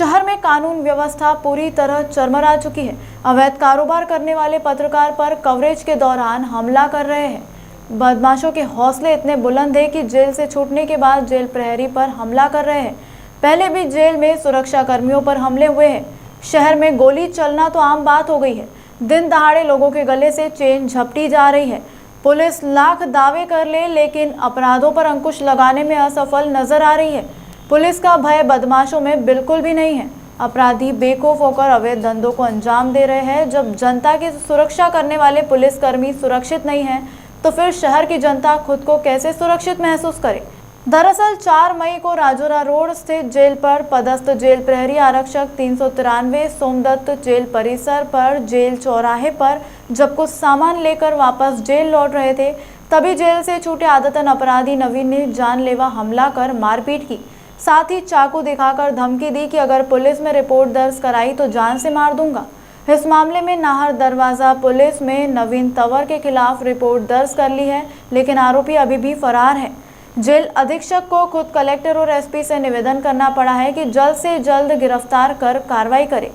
शहर में कानून व्यवस्था पूरी तरह चरमरा चुकी है। अवैध कारोबार करने वाले पत्रकार पर कवरेज के दौरान हमला कर रहे हैं। बदमाशों के हौसले इतने बुलंद है कि जेल से छूटने के बाद जेल प्रहरी पर हमला कर रहे हैं। पहले भी जेल में सुरक्षा कर्मियों पर हमले हुए हैं। शहर में गोली चलना तो आम बात हो गई है। दिन दहाड़े लोगों के गले से चेन झपटी जा रही है। पुलिस लाख दावे कर ले लेकिन अपराधों पर अंकुश लगाने में असफल नजर आ रही है। पुलिस का भय बदमाशों में बिल्कुल भी नहीं है। अपराधी बेखौफ होकर अवैध धंधों को अंजाम दे रहे हैं। जब जनता की सुरक्षा करने वाले पुलिसकर्मी सुरक्षित नहीं हैं, तो फिर शहर की जनता खुद को कैसे सुरक्षित महसूस करे। दरअसल 4 मई को राजौरा रोड स्थित जेल पर पदस्थ जेल प्रहरी आरक्षक 393 सोमदत्त जेल परिसर पर जेल चौराहे पर जब कुछ सामान लेकर वापस जेल लौट रहे थे, तभी जेल से छूटे आदतन अपराधी नवीन ने जानलेवा हमला कर मारपीट की। साथ ही चाकू दिखाकर धमकी दी कि अगर पुलिस में रिपोर्ट दर्ज कराई तो जान से मार दूंगा। इस मामले में नाहर दरवाजा पुलिस में नवीन तंवर के खिलाफ रिपोर्ट दर्ज कर ली है, लेकिन आरोपी अभी भी फरार है। जेल अधीक्षक को खुद कलेक्टर और एसपी से निवेदन करना पड़ा है कि जल्द से जल्द गिरफ्तार कर कार्रवाई करे।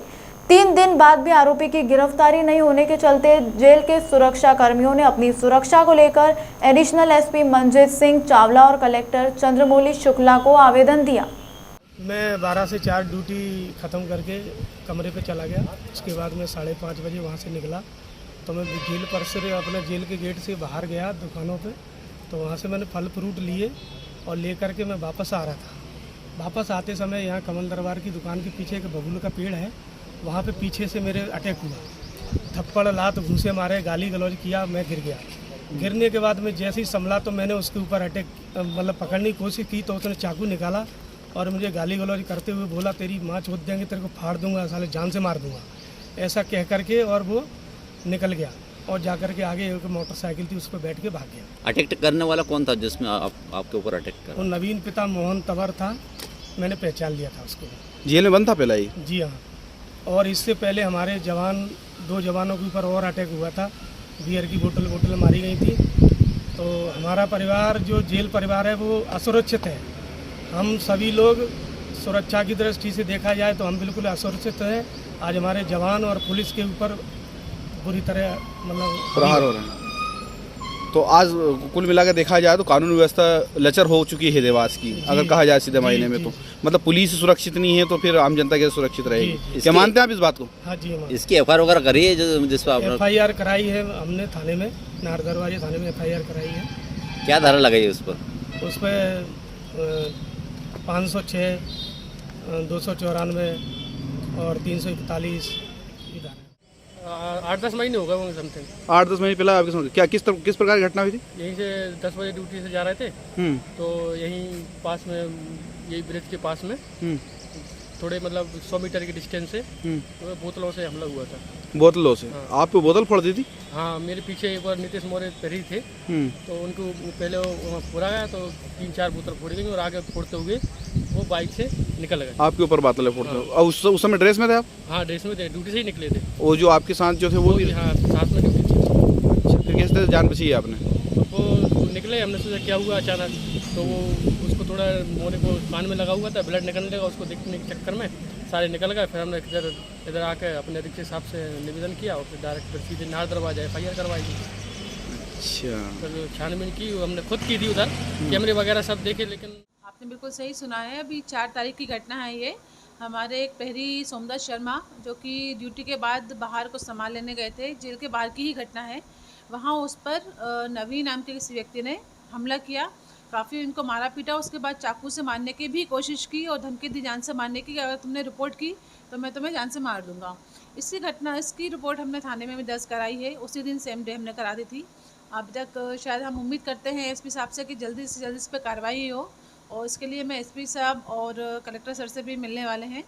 3 दिन बाद भी आरोपी की गिरफ्तारी नहीं होने के चलते जेल के सुरक्षा कर्मियों ने अपनी सुरक्षा को लेकर एडिशनल एसपी मंजीत सिंह चावला और कलेक्टर चंद्रमौली शुक्ला को आवेदन दिया। मैं 12 से 4 ड्यूटी ख़त्म करके कमरे पे चला गया। उसके बाद मैं 5:30 बजे वहाँ से निकला तो मैं जेल परिसर अपने जेल के गेट से बाहर गया दुकानों पे। तो वहाँ से मैंने फल फ्रूट लिए और ले करके मैं वापस आ रहा था। वापस आते समय यहाँ कमल दरबार की दुकान के पीछे एक बबूल का पेड़ है, वहाँ पे पीछे से मेरे अटैक हुआ। थप्पड़ लात घूंसे मारे, गाली गलौज किया, मैं गिर गया। गिरने के बाद में जैसे ही संभला तो मैंने उसके ऊपर अटैक मतलब पकड़ने की कोशिश की तो उसने चाकू निकाला और मुझे गाली गलौज करते हुए बोला, तेरी माँ चोद देंगे, तेरे को फाड़ दूंगा, साले जान से मार दूंगा, ऐसा कह करके और वो निकल गया और जाकर के आगे एक मोटरसाइकिल थी उस पर बैठ के भाग गया। अटैक करने वाला कौन था जिसमें आपके ऊपर अटैक कर? वो नवीन पिता मोहन तंवर था, मैंने पहचान लिया था उसको। जेल में बंद था पहले ही? जी हाँ। और इससे पहले हमारे जवान 2 जवानों के ऊपर और अटैक हुआ था, बियर की बोतल मारी गई थी। तो हमारा परिवार जो जेल परिवार है वो असुरक्षित है। हम सभी लोग सुरक्षा की दृष्टि से देखा जाए तो हम बिल्कुल असुरक्षित हैं। आज हमारे जवान और पुलिस के ऊपर बुरी तरह मतलब प्रहार हो रहे हैं। तो आज कुल मिलाकर देखा जाए तो कानून व्यवस्था लचर हो चुकी है देवास की, अगर कहा जाए सीधे मायने में। तो मतलब पुलिस सुरक्षित नहीं है तो फिर आम जनता कैसे सुरक्षित रहेगी? क्या मानते हैं आप इस बात को? हाँ जी। इसकी एफआईआर वगैरह करी है जिस पर एफआईआर कराई है हमने थाने में, नाहर दरवाजे थाने में एफआईआर कराई है। क्या धारा लगाई है उस पर? उस पर 506, 294 और 341 की धारा। 8-10 महीने हो गए होंगे समथिंग। 8-10 महीने पहले आपके समझ क्या किस प्रकार की घटना हुई थी? यहीं से 10 बजे ड्यूटी से जा रहे थे तो यहीं पास में, यही ब्रिज के पास में थोड़े मतलब 100 मीटर की डिस्टेंस से तो बोतलों से हमला हुआ था। बोतलों से? हाँ। आपको बोतल फोड़ दी थी? हाँ, मेरे पीछे एक बार नीतीश मौर्य प्रहरी थे तो उनको पहले वो फोड़ा गया तो 3-4 बोतल फोड़ी गई और आगे फोड़ते हुए वो बाइक से निकल गए। आपके ऊपर बोतलें फोड़ते? हाँ। उस समय ड्रेस में थे आप? हाँ, ड्रेस में थे, ड्यूटी से ही निकले थे। वो जो आपके साथ जो थे वो भी? हाँ, साथ में ड्यूटी थी। फिर किस तरह जान बची है आपने? वो निकले, हमने सोचा क्या हुआ अचानक, तो वो उसको थोड़ा मोरे को कान में लगा हुआ था, ब्लड निकलने लगा, उसको देखने के चक्कर में सारे निकल गए। फिर हमने इधर आके अपने अधीक्षक साहब से निवेदन किया और फिर डायरेक्ट सीधे नाहर दरवाजा एफआईआर करवाई। अच्छा। फिर छानबीन की हमने खुद की थी, उधर कैमरे वगैरह सब देखे। लेकिन आपने बिल्कुल सही सुना है। अभी 4 तारीख की घटना है ये। हमारे एक प्रहरी सोमदत्त शर्मा जो कि ड्यूटी के बाद बाहर को सामान लेने गए थे, जेल के बाहर की ही घटना है। वहाँ उस पर नवीन नाम के किसी व्यक्ति ने हमला किया, काफ़ी उनको मारा पीटा। उसके बाद चाकू से मारने की भी कोशिश की और धमकी दी जान से मारने की, अगर तुमने रिपोर्ट की तो मैं तुम्हें जान से मार दूंगा। इसकी रिपोर्ट हमने थाने में भी दर्ज कराई है, उसी दिन सेम डे हमने करा दी थी। अभी तक शायद हम उम्मीद करते हैं एसपी साहब से कि जल्दी से जल्दी इस पर कार्रवाई हो, और इसके लिए मैं एसपी साहब और कलेक्टर सर से भी मिलने वाले हैं।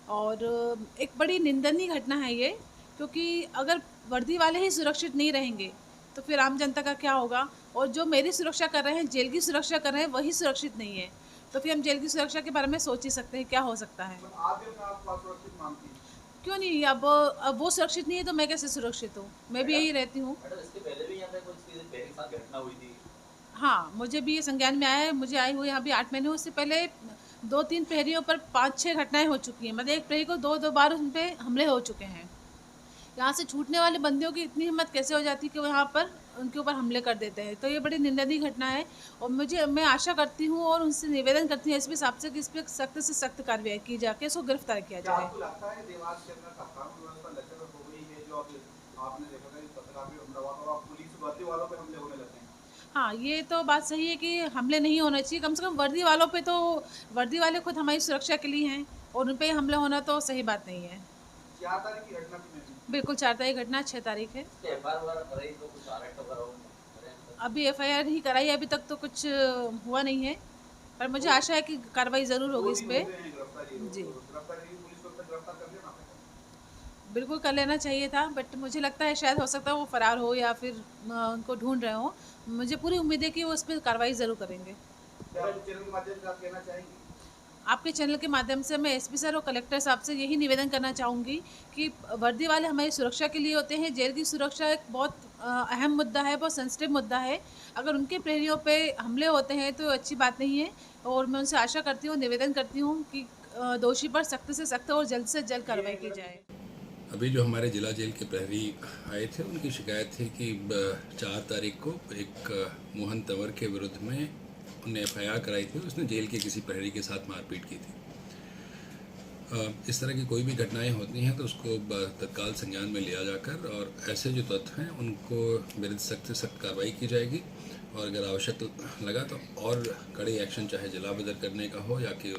और एक बड़ी निंदनीय घटना है ये, क्योंकि अगर वर्दी वाले ही सुरक्षित नहीं रहेंगे तो फिर आम जनता का क्या होगा? और जो मेरी सुरक्षा कर रहे हैं, जेल की सुरक्षा कर रहे हैं, वही सुरक्षित नहीं है, तो फिर हम जेल की सुरक्षा के बारे में सोच ही सकते हैं क्या हो सकता है। क्यों नहीं? अब वो सुरक्षित नहीं है तो मैं कैसे सुरक्षित हूँ? मैं भी यही रहती हूँ। हाँ, मुझे भी ये संज्ञान में आया है, मुझे आई हुई यहाँ भी 8 महीने। उससे पहले 2-3 प्रहरियों पर 5-6 घटनाएं हो चुकी हैं। मतलब एक प्रहरी को 2-2 बार उन पे हमले हो चुके हैं। यहाँ से छूटने वाले बंदियों की इतनी हिम्मत कैसे हो जाती है कि वो यहाँ पर उनके ऊपर हमले कर देते हैं। तो ये बड़ी निंदनीय घटना है और मैं आशा करती हूँ और उनसे निवेदन करती हूँ एसपी साहब से कि इस पर सख्त से सख्त कार्रवाई की जाके इसको गिरफ्तार किया जाए। आपको लगता है देवास के अंदर कानून व्यवस्था लचर हो गई है, जो आपने देखा था पत्रकार पे हमला हुआ और पुलिस वर्दी वालों पे हमले होने लगे हैं? हाँ, ये तो बात सही है कि हमले नहीं होने चाहिए। कम से कम वर्दी वालों पे तो वर्दी वाले खुद हमारी सुरक्षा के लिए हैं और उन पर हमला होना तो सही बात नहीं है। 4 तारीख की घटना थी। बिल्कुल 4 तारीख घटना, 6 तारीख है। अभी एफआईआर ही कराई, अभी तक तो कुछ हुआ नहीं है, पर मुझे आशा है कि कार्रवाई ज़रूर होगी इस पर। जी बिल्कुल कर लेना चाहिए था, बट मुझे लगता है शायद हो सकता है वो फरार हो या फिर उनको ढूंढ रहे हो। मुझे पूरी उम्मीद है कि वो उस पर कार्रवाई ज़रूर करेंगे। आपके चैनल के माध्यम से मैं एसपी सर और कलेक्टर साहब से यही निवेदन करना चाहूँगी कि वर्दी वाले हमारी सुरक्षा के लिए होते हैं। जेल की सुरक्षा एक बहुत अहम मुद्दा है, बहुत सेंसिटिव मुद्दा है। अगर उनके प्रहरियों पे हमले होते हैं तो अच्छी बात नहीं है और मैं उनसे आशा करती हूँ, निवेदन करती हूँ कि दोषी पर सख्त से सख्त और जल्द से जल्द कार्रवाई की जाए। अभी जो हमारे जिला जेल के प्रहरी आए थे, उनकी शिकायत थी कि 4 तारीख को एक मोहन तंवर के विरुद्ध में उन्हें एफआईआर कराई थी। उसने जेल के किसी प्रहरी के साथ मारपीट की थी। इस तरह की कोई भी घटनाएं होती हैं तो उसको तत्काल संज्ञान में लिया जाकर और ऐसे जो तथ्य हैं उनको विरुद्ध सख्त से सख्त कार्रवाई की जाएगी और अगर आवश्यक लगा तो और कड़े एक्शन, चाहे जिला बदर करने का हो या कि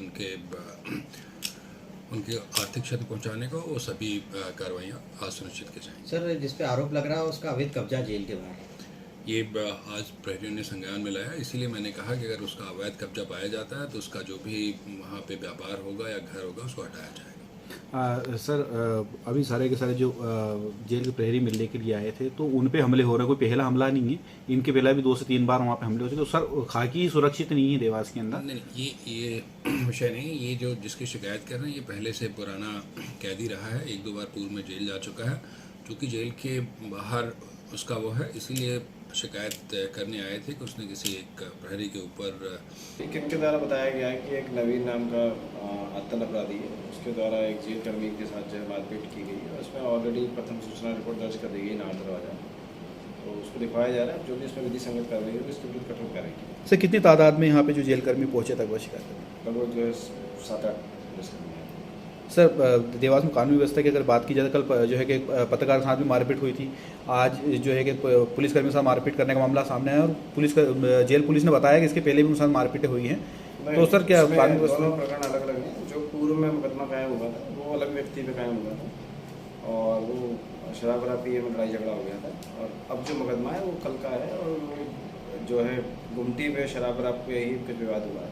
उनके आर्थिक क्षति पहुंचाने को, वो सभी कार्रवाइयाँ सुनिश्चित की जाएंगी। सर, जिस पे आरोप लग रहा है उसका अवैध कब्जा जेल के बाहर, ये आज प्रहरियों ने संज्ञान में लाया, इसीलिए मैंने कहा कि अगर उसका अवैध कब्जा पाया जाता है तो उसका जो भी वहाँ पे व्यापार होगा या घर होगा उसको हटाया जाएगा। सर, अभी सारे के सारे जो जेल के प्रहरी मिलने के लिए आए थे तो उन पे हमले हो रहे, कोई पहला हमला नहीं है, इनके पहले भी 2 से 3 बार वहाँ पे हमले हो चुके। तो सर, खाकी सुरक्षित नहीं है देवास के अंदर? नहीं, ये विषय नहीं है। ये जो जिसकी शिकायत कर रहे हैं ये पहले से पुराना कैदी रहा है, 1-2 बार पूर्व में जेल जा चुका है। चूँकि जेल के बाहर उसका वो है, इसीलिए शिकायत करने आए थे कि उसने किसी एक प्रहरी के ऊपर एक के द्वारा बताया गया है कि एक नवीन नाम का आतंक अपराधी है, उसके द्वारा एक जेल कर्मी के साथ जो है मारपीट की गई है। उसमें ऑलरेडी प्रथम सूचना रिपोर्ट दर्ज कर दी गई नार दरवाजा, तो उसको दिखाया जा रहा है। जो भी इसमें विधि संगत कार्रवाई है उसके विरुद्ध कठोर कार्रवाई की। सर, कितनी तादाद में यहाँ पे जो जेल कर्मी पहुँचे तक वो शिकायत? लगभग जो है 7-8 पुलिस कर्मी है। सर, देवास में कानून व्यवस्था की अगर बात की जाए तो कल जो है कि पत्रकार के साथ भी मारपीट हुई थी। आज जो है कि पुलिसकर्मी के साथ मारपीट करने का मामला सामने आया और जेल पुलिस ने बताया कि इसके पहले भी उनके साथ मारपीटें हुई हैं। तो सर, क्या कानून व्यवस्था? दोनों प्रकरण अलग अलग हैं। जो पूर्व में मुकदमा कायम हुआ था वो अलग व्यक्ति पे कायम हुआ था और वो शराब पिए में लड़ाई झगड़ा हो गया था। और अब जो मुकदमा है वो कल का है और वो जो है गुमटी पे शराब पे ही कुछ विवाद हुआ है।